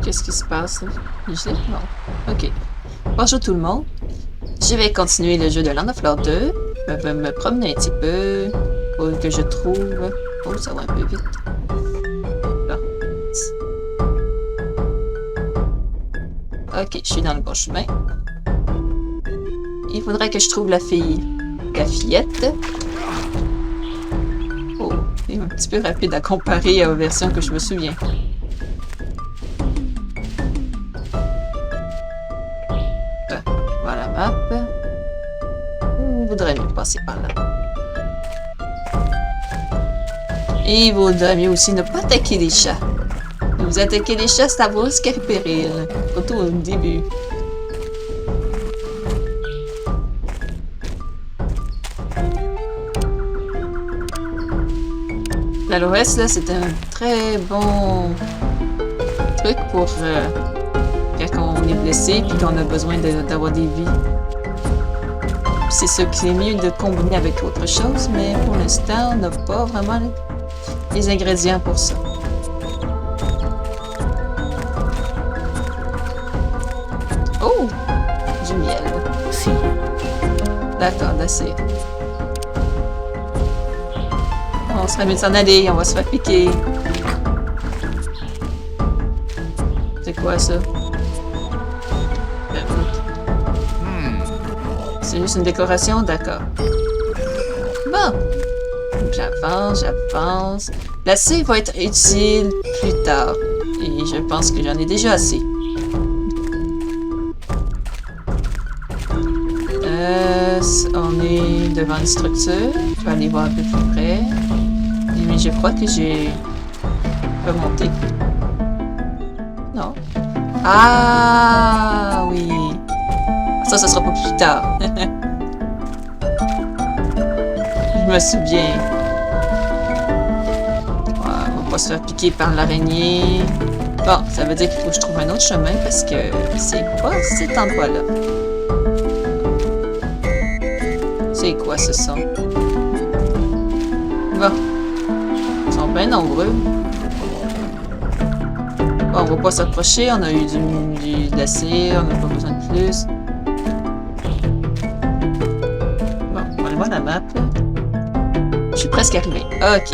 Qu'est-ce qui se passe? Non. Ok. Bonjour tout le monde. Je vais continuer le jeu de Land of Lore 2. Je vais me promener un petit peu pour que je trouve... Oh, ça va un peu vite. Là. Ok, je suis dans le bon chemin. Il faudrait que je trouve la fille. La fillette. Oh, il est un petit peu rapide à comparer aux versions que je me souviens. Voilà la map. Il vaudrait mieux passer par là. Et il vaudrait mieux aussi ne pas attaquer les chats. Vous attaquez les chats, ça vous risque de périr. Surtout au début. L'aloès, là, c'est un très bon truc pour quand on est blessé et qu'on a besoin d'avoir des vies. C'est ce qui est mieux de combiner avec autre chose, mais pour l'instant, on n'a pas vraiment les ingrédients pour ça. Oh! Du miel. Si. D'accord, d'assez. On serait mieux de s'en aller, on va se faire piquer. C'est quoi ça? C'est juste une décoration? D'accord. Bon. J'avance. La C va être utile plus tard. Et je pense que j'en ai déjà assez. On est devant une structure. Je vais aller voir un peu plus près. Mais je crois que j'ai remonté. Non. Ah oui. Ça sera pas plus tard. Je me souviens. Ouais, on va pas se faire piquer par l'araignée. Bon, ça veut dire qu'il faut que je trouve un autre chemin parce que c'est pas cet endroit-là. C'est quoi ce son? Bon. Ils sont bien nombreux. Bon, on va pas s'approcher. On a eu de la cire. On n'a pas besoin de plus. Bon, on va aller voir la map. Là. Je suis presque arrivé. Ok.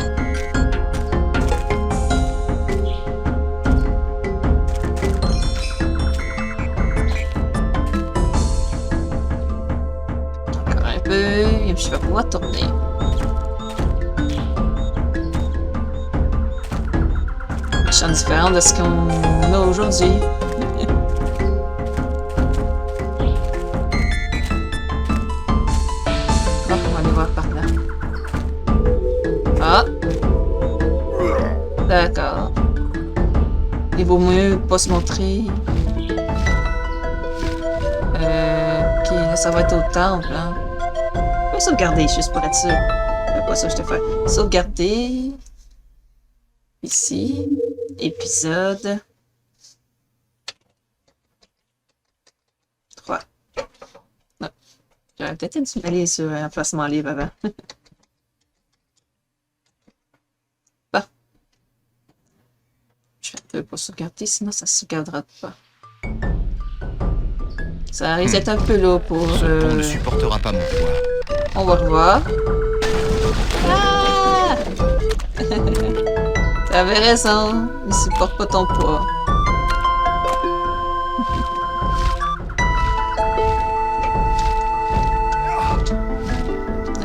Encore un peu. Et puis je vais pouvoir tourner. Champ différent de ce qu'on a aujourd'hui. Bon, on va aller voir par là. Ah! D'accord. Il vaut mieux pas se montrer. Ok, là, ça va être au temple, hein. Je vais sauvegarder, juste pour être sûr. C'est pas ça que je te fais. Sauvegarder. Ici. Épisode 3. Non. J'aurais peut-être dû aller sur un emplacement libre avant. Bon. Je vais un peu pas sauvegarder, sinon ça ne sauvegardera pas. Ça risque d'être un peu lourd pour... Ce pont ne supportera pas mon poids. On va revoir. Ah! T'avais raison, il supporte pas ton poids.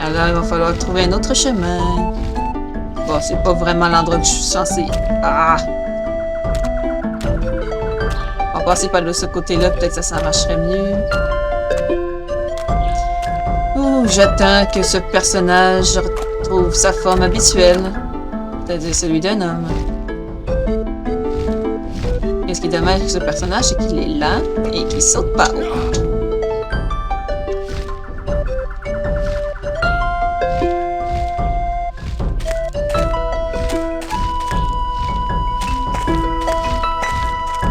Alors, il va falloir trouver un autre chemin. Bon, c'est pas vraiment l'endroit que je suis censé... Ah! On va passer par de ce côté-là, peut-être que ça marcherait mieux. Ouh, j'attends que ce personnage retrouve sa forme habituelle. C'est-à-dire celui d'un homme. Et ce qui est dommage avec ce personnage, c'est qu'il est lent et qu'il saute pas haut.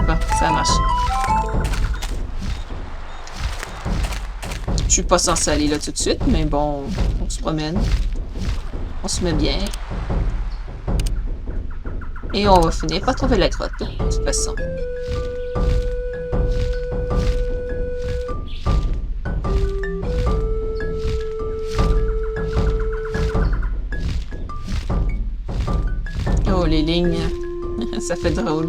Bon, ça marche. Je suis pas censé aller là tout de suite, mais bon, on se promène. On se met bien. Et on va finir par trouver la grotte, de toute façon. Oh, les lignes. Ça fait drôle.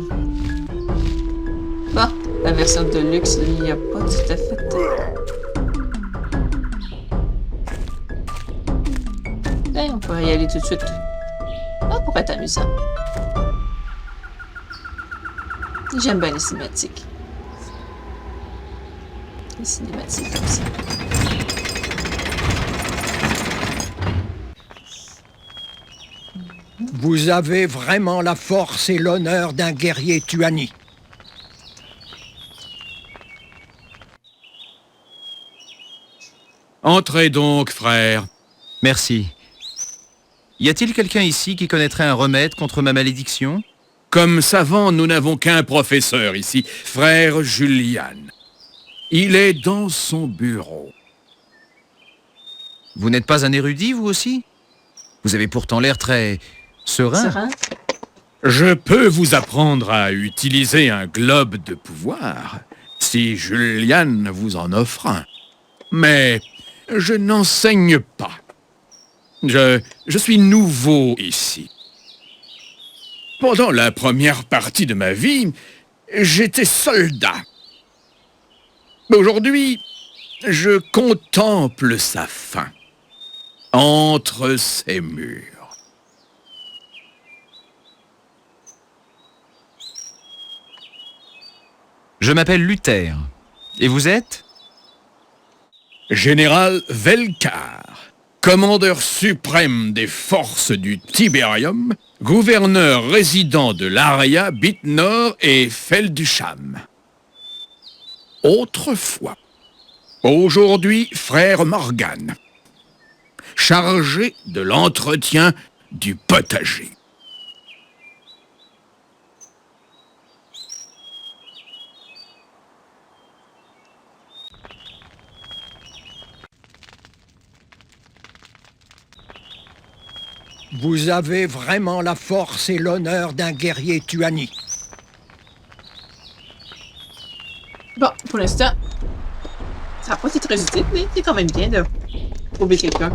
Bon, la version de luxe, lui, il n'y a pas tout à fait. Ben, on pourrait y aller tout de suite. Ça pourrait être amusant. J'aime bien les cinématiques. Les cinématiques comme ça. Vous avez vraiment la force et l'honneur d'un guerrier Tuani. Entrez donc, frère. Merci. Y a-t-il quelqu'un ici qui connaîtrait un remède contre ma malédiction? Comme savant, nous n'avons qu'un professeur ici, frère Julian. Il est dans son bureau. Vous n'êtes pas un érudit, vous aussi? Vous avez pourtant l'air très serein. Serein? Je peux vous apprendre à utiliser un globe de pouvoir, si Julian vous en offre un. Mais je n'enseigne pas. Je suis nouveau ici. Pendant la première partie de ma vie, j'étais soldat. Aujourd'hui, je contemple sa fin, entre ses murs. Je m'appelle Luther. Et vous êtes? Général Velkar, commandeur suprême des forces du Tiberium, gouverneur résident de l'Aria, Bitnor et Feldsham. Autrefois. Aujourd'hui, frère Morgan, chargé de l'entretien du potager. Vous avez vraiment la force et l'honneur d'un guerrier Tuani. Bon, pour l'instant, ça n'a pas été très utile, mais c'est quand même bien de trouver quelqu'un.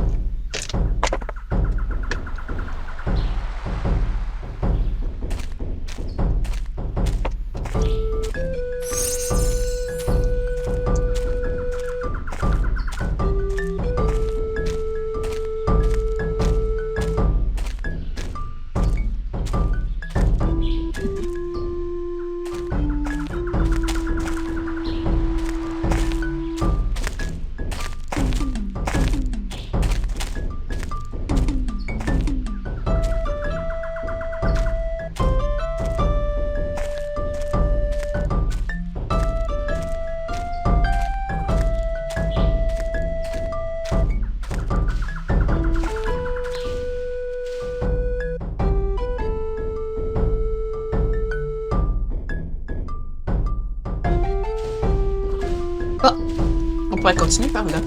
On pourrait continuer par là.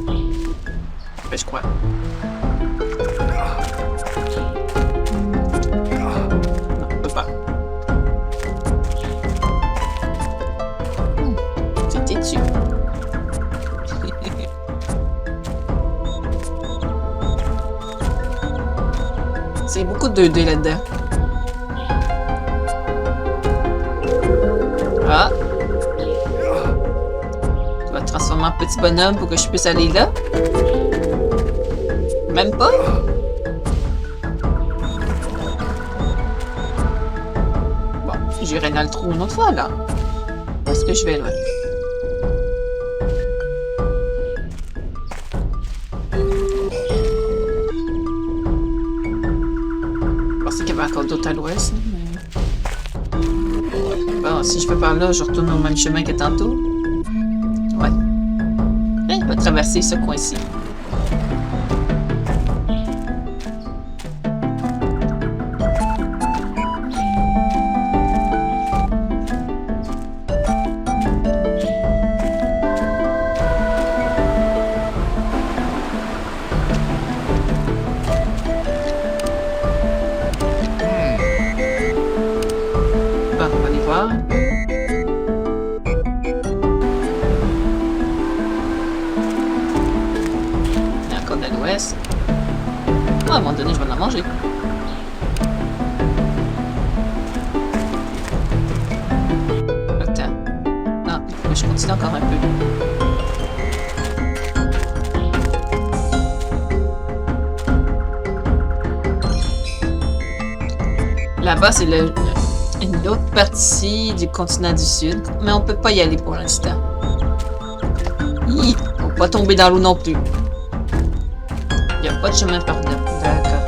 Ben, je crois. Non, on peut pas. C'est têtu. C'est beaucoup de 2D là-dedans. Ah! Transformer en petit bonhomme pour que je puisse aller là. Même pas. Bon, j'irai dans le trou une autre fois, là. Où est-ce que je vais, là? Je pensais qu'il y avait encore d'autres à l'ouest. Mais... bon, si je vais par là, je retourne au même chemin que tantôt. Ouais. On va traverser ce coin-ci. l'ouest. Ah, à un moment donné, je vais en manger. Attends. Non, il faut que je continue encore un peu. Là-bas, c'est une autre partie du continent du Sud, mais on peut pas y aller pour l'instant. Faut pas tomber dans l'eau non plus. Il n'y a pas de chemin par là. D'accord.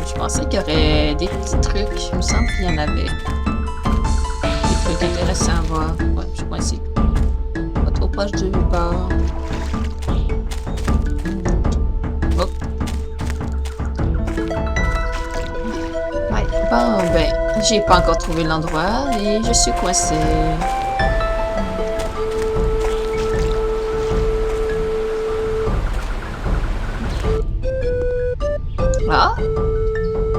Je pensais qu'il y aurait des petits trucs. Il me semble qu'il y en avait. Des trucs intéressants à voir. Ouais, je suis coincée. Pas trop proche du bord. Hop. Ouais. Bon, ben, j'ai pas encore trouvé l'endroit et je suis coincée. Ah,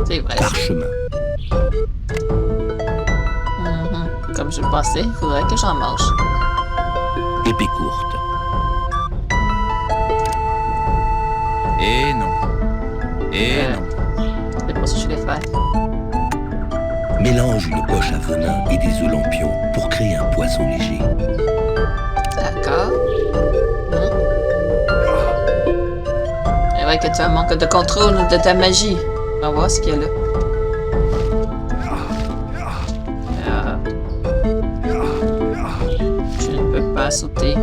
c'est vrai. Parchemin. Comme je le pensais, il faudrait que j'en mange. Épée courte. Et non. Et non. C'est pas ce que je vais faire. Mélange une poche à venin et des œufs lampions pour créer un poisson léger. D'accord. C'est vrai que tu as un manque de contrôle de ta magie. On va voir ce qu'il y a là. Je ne peux pas sauter.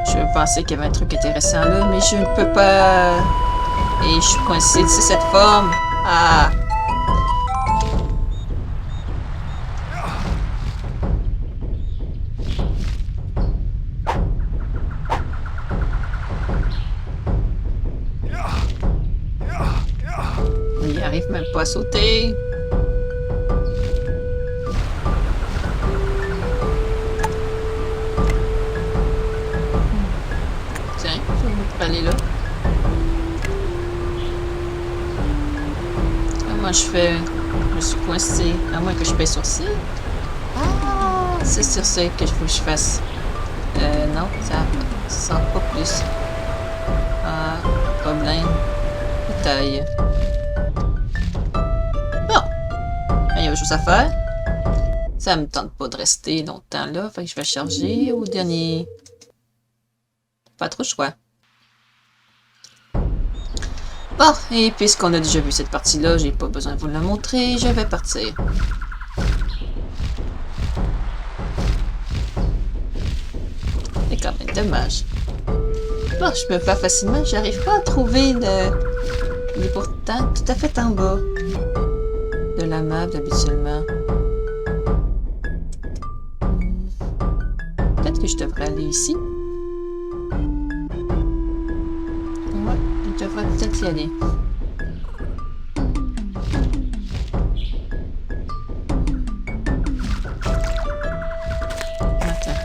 Je pensais qu'il y avait un truc intéressant là, mais je ne peux pas. Et je suis coincée. C'est cette forme. Ah! Il arrive même pas à sauter. Tiens, je vais aller là. Comment je fais? Je suis coincée. À moins que je paye sur C. Ah! C'est sur C qu'il faut que je fasse. Non, ça sort pas plus. Ah, problème. Taille. Bon. Il y a autre chose à faire. Ça me tente pas de rester longtemps là. Fait que je vais charger au dernier. Pas trop de choix. Bon, et puisqu'on a déjà vu cette partie-là, j'ai pas besoin de vous la montrer, je vais partir. C'est quand même dommage. Bon, je me perds facilement, j'arrive pas à trouver le... Il est pourtant tout à fait en bas de la map habituellement. Peut-être que je devrais aller ici. Ouais, je devrais peut-être y aller. Attends.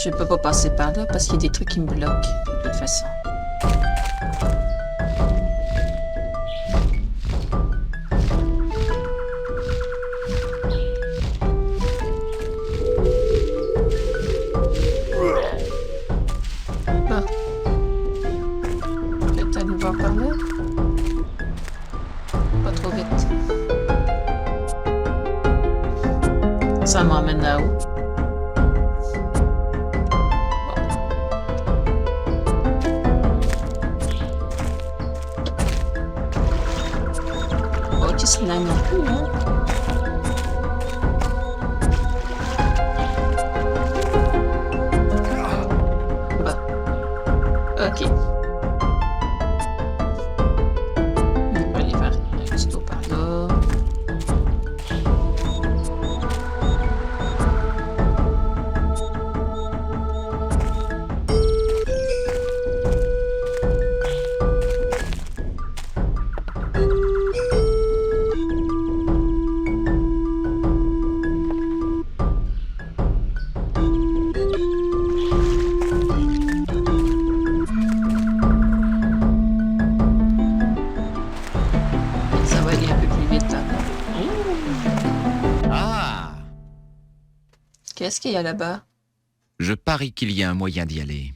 Je peux pas passer par là parce qu'il y a des trucs qui me bloquent de toute façon. Ça m'emmène là-haut. Bon. Oh, qu'est-ce qu'il a non plus, hein? Bon. Ok. On va aller faire un petit tour par là. Qu'est-ce qu'il y a là-bas? Je parie qu'il y a un moyen d'y aller.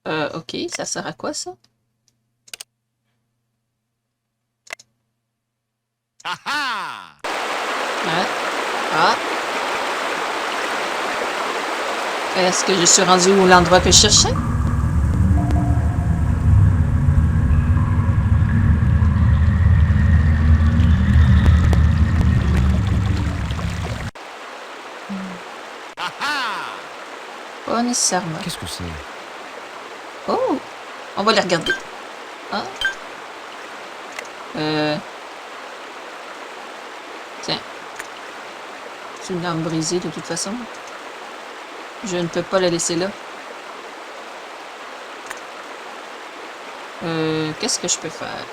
Ok, ça sert à quoi, ça? Ouais. Ah. Est-ce que je suis rendu où l'endroit que je cherchais? Pas nécessairement. Qu'est-ce que c'est? Oh! On va les regarder. Ah. Tiens. C'est une arme brisée de toute façon. Je ne peux pas la laisser là. Qu'est-ce que je peux faire?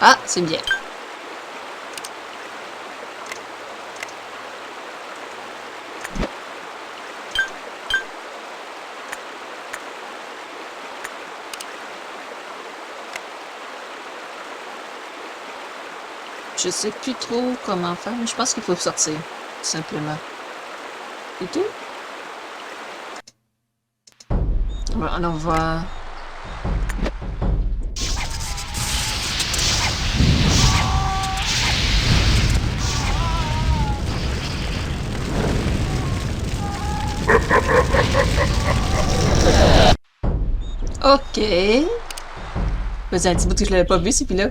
Ah, c'est bien. Je sais plus trop comment faire, mais je pense qu'il faut sortir, tout simplement. Et tout? Voilà, on va... Ok. Vas-y, un petit bout que je l'avais pas vu, c'est puis là.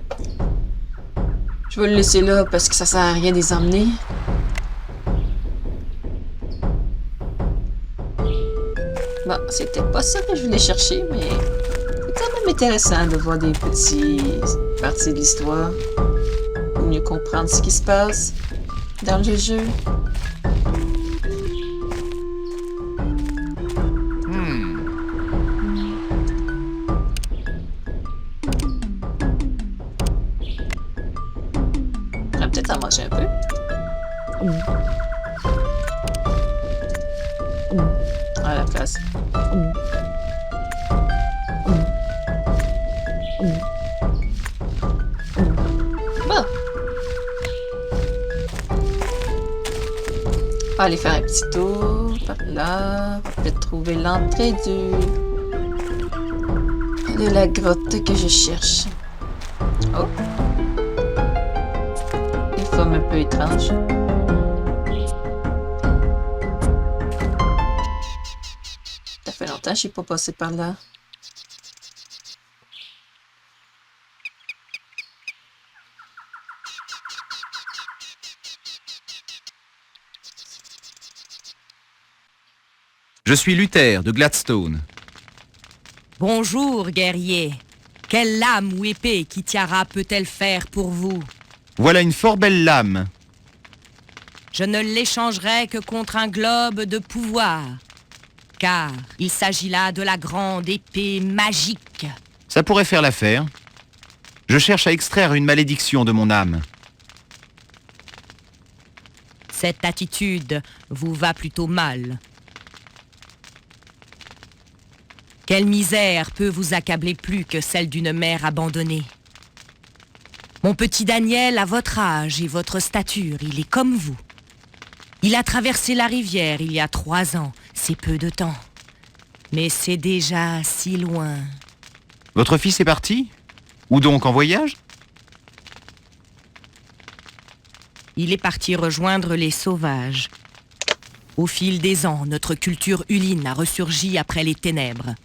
Je vais le laisser là parce que ça sert à rien de les emmener. Bon, c'était pas ça que je voulais chercher, mais c'est quand même intéressant de voir des petites parties de l'histoire. Pour mieux comprendre ce qui se passe dans le jeu. On va peut-être en manger un peu. À la place. Bon. On va aller faire un petit tour par là. On va peut-être trouver l'entrée de la grotte que je cherche. Oh. Des formes un peu étranges. Ça fait longtemps que je suis pas passé par là. Je suis Luther de Gladstone. Bonjour, guerrier. Quelle lame ou épée Kitiara peut-elle faire pour vous? Voilà une fort belle lame. Je ne l'échangerai que contre un globe de pouvoir, car il s'agit là de la grande épée magique. Ça pourrait faire l'affaire. Je cherche à extraire une malédiction de mon âme. Cette attitude vous va plutôt mal. Quelle misère peut vous accabler plus que celle d'une mère abandonnée? Mon petit Daniel a votre âge et votre stature, il est comme vous. Il a traversé la rivière il y a 3 ans, c'est peu de temps. Mais c'est déjà si loin. Votre fils est parti? Ou donc en voyage? Il est parti rejoindre les sauvages. Au fil des ans, notre culture uline a ressurgi après les ténèbres.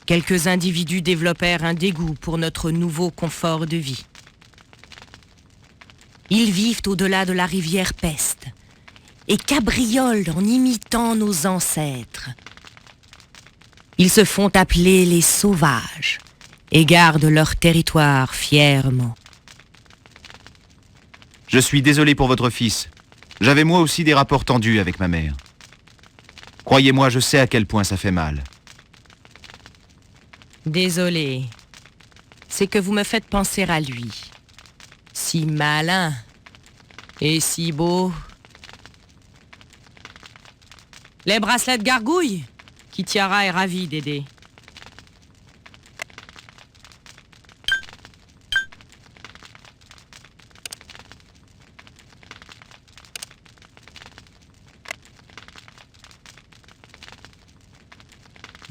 Quelques individus développèrent un dégoût pour notre nouveau confort de vie. Ils vivent au-delà de la rivière Peste et cabriolent en imitant nos ancêtres. Ils se font appeler les sauvages et gardent leur territoire fièrement. Je suis désolé pour votre fils. J'avais moi aussi des rapports tendus avec ma mère. Croyez-moi, je sais à quel point ça fait mal. Désolé. C'est que vous me faites penser à lui. Si malin et si beau. Les bracelets de gargouille? Kitiara est ravie d'aider.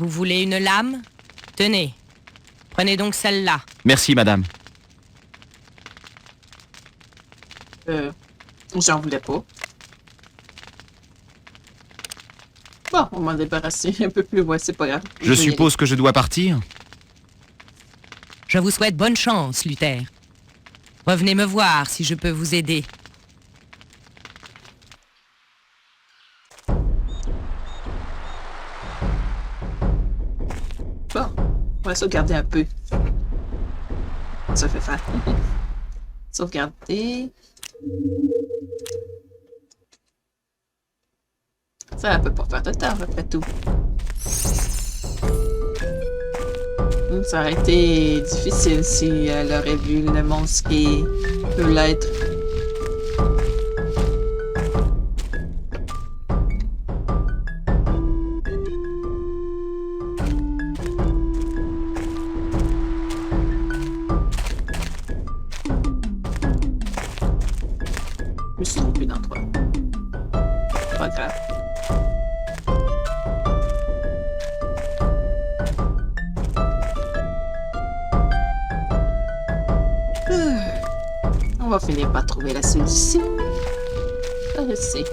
Vous voulez une lame? Tenez. Prenez donc celle-là. Merci, madame. J'en voulais pas. Bon, on m'en débarrasser un peu plus. Ouais, c'est pas grave. Je vais y suppose que je dois partir? Je vous souhaite bonne chance, Luther. Revenez me voir si je peux vous aider. Bon, on va sauvegarder un peu. Ça fait faire. Sauvegarder. Ça peut pas faire de temps, après tout. Ça aurait été difficile si elle aurait vu le monstre qui peut l'être. Je me suis trompée d'endroit. Pas grave. On va finir par trouver la solution. Ah, je sais.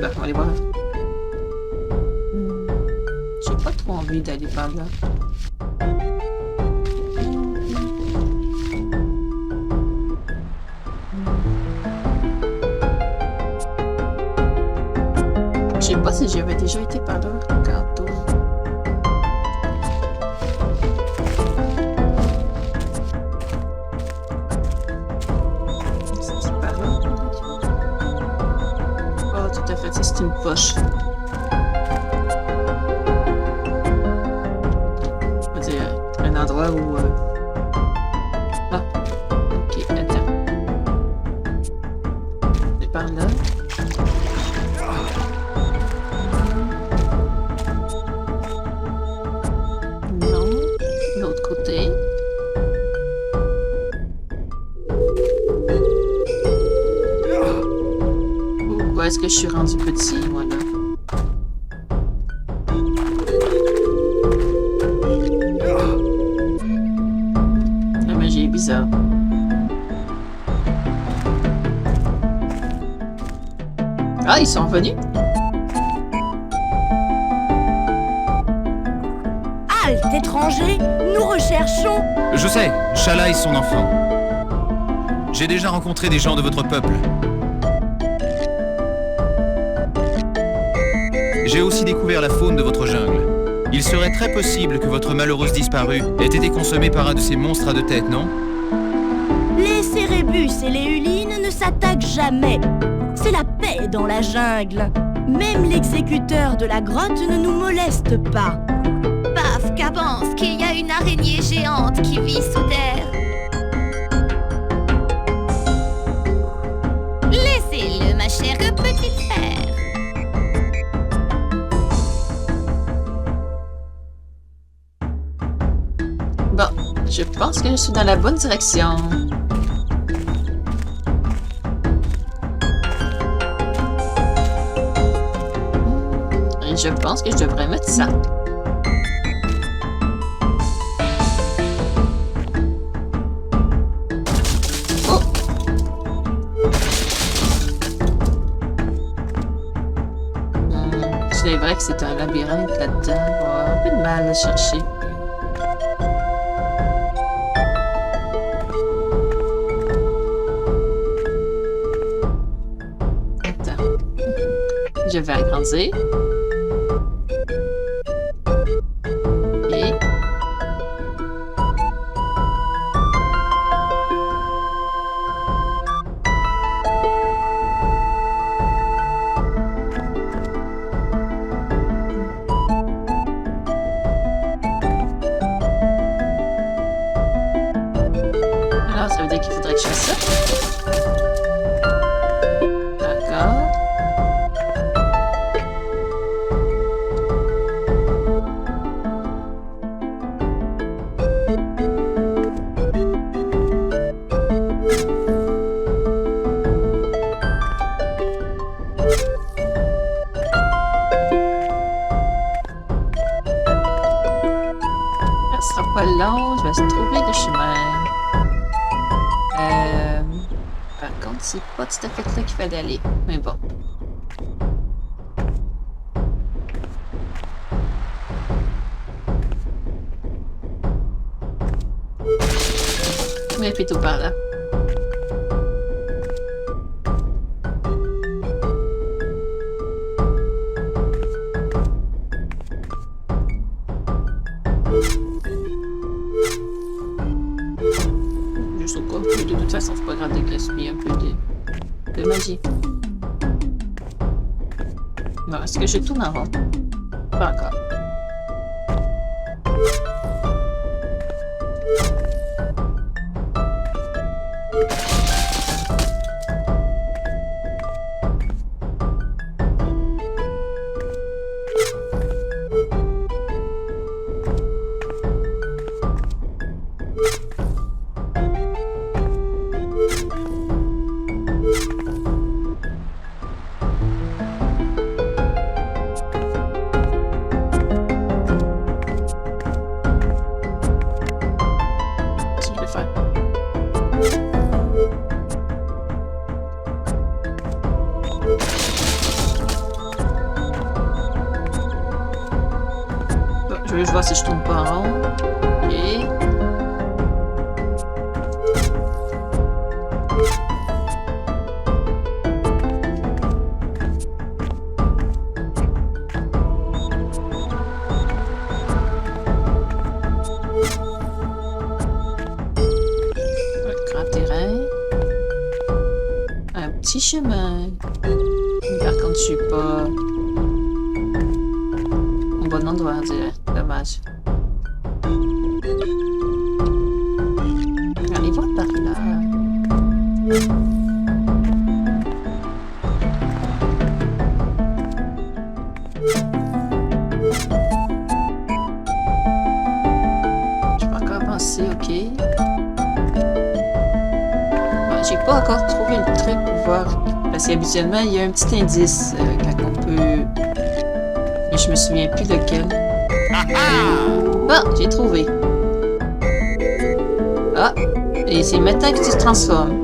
Ben, on va aller voir. J'ai pas trop envie d'aller par là. Je sais pas si j'avais déjà été par là. Tantôt. C'était par là. Oh, tout à fait, ça c'est une poche. Je veux dire, un endroit où... Ah, ok, attends. C'est par là. Non, l'autre côté. Pourquoi est-ce que je suis rendu petit, moi, là? La magie est bizarre. Ah, ils sont venus? Halte, étranger, nous recherchons... Je sais, Shala est son enfant. J'ai déjà rencontré des gens de votre peuple. J'ai aussi découvert la faune de votre jungle. Il serait très possible que votre malheureuse disparue ait été consommée par un de ces monstres à deux têtes, non? Les Cérébus et les Ulines ne s'attaquent jamais. C'est la paix dans la jungle. Même l'exécuteur de la grotte ne nous moleste pas. Paf, qu'avance qu'il y a une araignée géante qui vit sous terre. Laissez-le, ma chère petite sœur. Bon, je pense que je suis dans la bonne direction. Et je pense que je devrais mettre ça. Oh! C'est vrai que c'est un labyrinthe là-dedans. On va avoir un peu de mal à chercher. Je vais agrandir. Et... alors, ça veut dire qu'il faudrait que je fasse ça. D'accord. trouver le chemin. Par contre, c'est pas tout à fait là qu'il fallait aller. Mais bon. Mais plutôt par là. Juste au cas, de toute façon, c'est pas grave de gaspiller un peu de magie. Bon, est-ce que je tourne en rond? Pas encore. Je vois si je tourne pas en rond. Et... un grand terrain. Un petit chemin. Par contre, je suis pas au bon endroit, on dirait. Dommage. Allez voir par là. Je peux encore avancer, ok. Bon, j'ai pas encore trouvé le truc pour voir. Parce qu'habituellement, il y a un petit indice quand on peut. Mais je me souviens plus lequel. Bon, j'ai trouvé. Ah, et c'est maintenant que tu te transformes.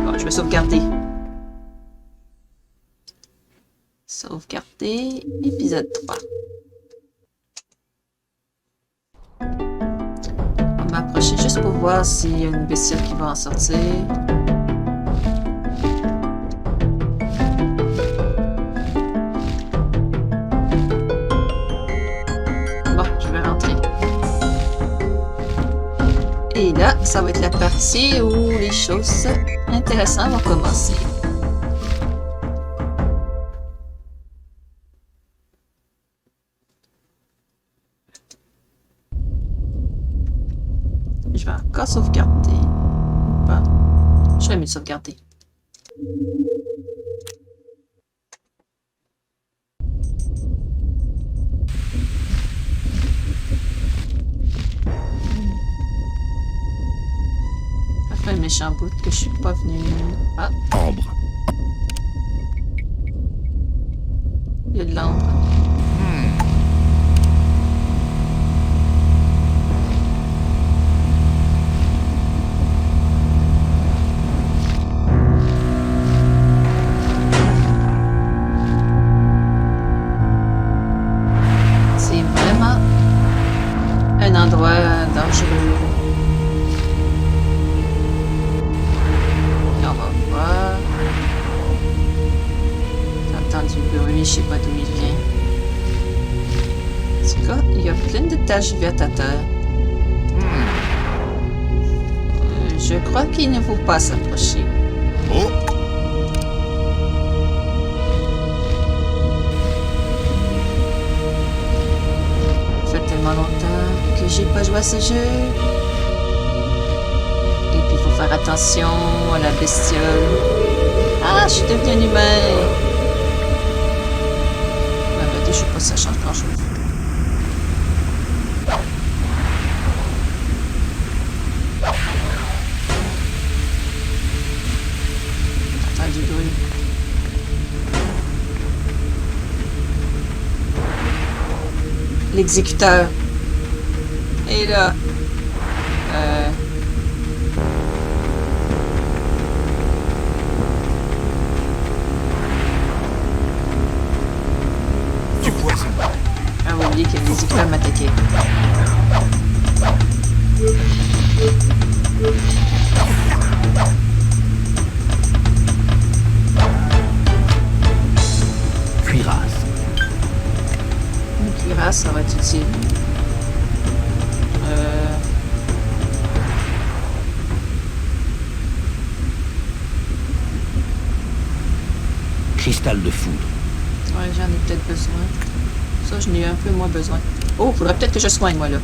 Bon, je vais sauvegarder. Sauvegarder, épisode 3. On va m'approcher juste pour voir s'il y a une bestiole qui va en sortir. Et là, ça va être la partie où les choses intéressantes vont commencer. Je vais encore sauvegarder. Bon, je vais mieux sauvegarder. Un méchant bout que je suis pas venu. Ah, Ambre. il y a de l'ombre. C'est vraiment un endroit dangereux. Du bruit, je sais pas d'où il vient. En tout cas, il y a plein de taches vertes à terre. Je crois qu'il ne faut pas s'approcher. Oh! Ça fait tellement longtemps que j'ai pas joué à ce jeu. Et puis il faut faire attention à la bestiole. Ah, je suis devenu un humain. Je sais pas si ça change grand chose. J'entends du bruit. L'exécuteur. Et là... Du poison. Ah, vous oubliez qu'il n'hésite pas à m'attaquer. Cuirasse. Une cuirasse, ça va être utile. Cristal de foudre. Ouais, j'en ai peut-être besoin. Ça, j'en ai un peu moins besoin. Oh, faudrait peut-être que je soigne, moi, là.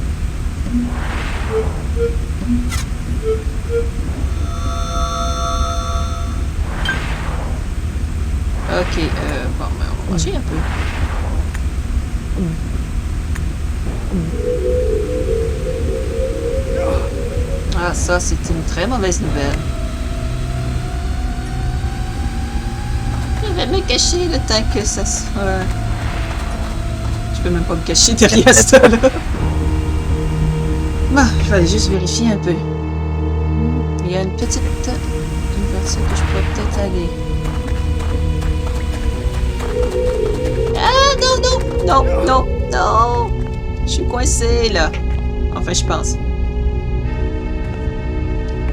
Ok, bon, ben, on va manger un peu. Ah, ça, c'est une très mauvaise nouvelle. Je vais me cacher le temps que ça soit... Je peux même pas me cacher derrière ça, là. Bon, je vais aller juste vérifier un peu. Il y a une petite ouverture que je pourrais peut-être aller. Ah, non, non, non, non, non! Je suis coincée, là. Enfin, je pense.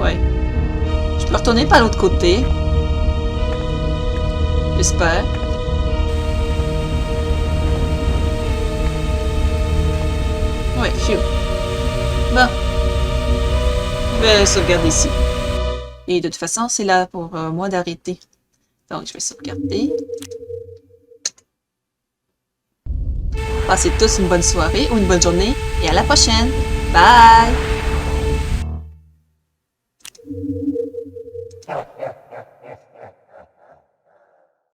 Ouais. Je peux retourner par l'autre côté. J'espère. Ouais, phew. Bon. Je vais sauvegarder ici. Et de toute façon, c'est là pour moi d'arrêter. Donc, je vais sauvegarder. Passez tous une bonne soirée ou une bonne journée. Et à la prochaine. Bye!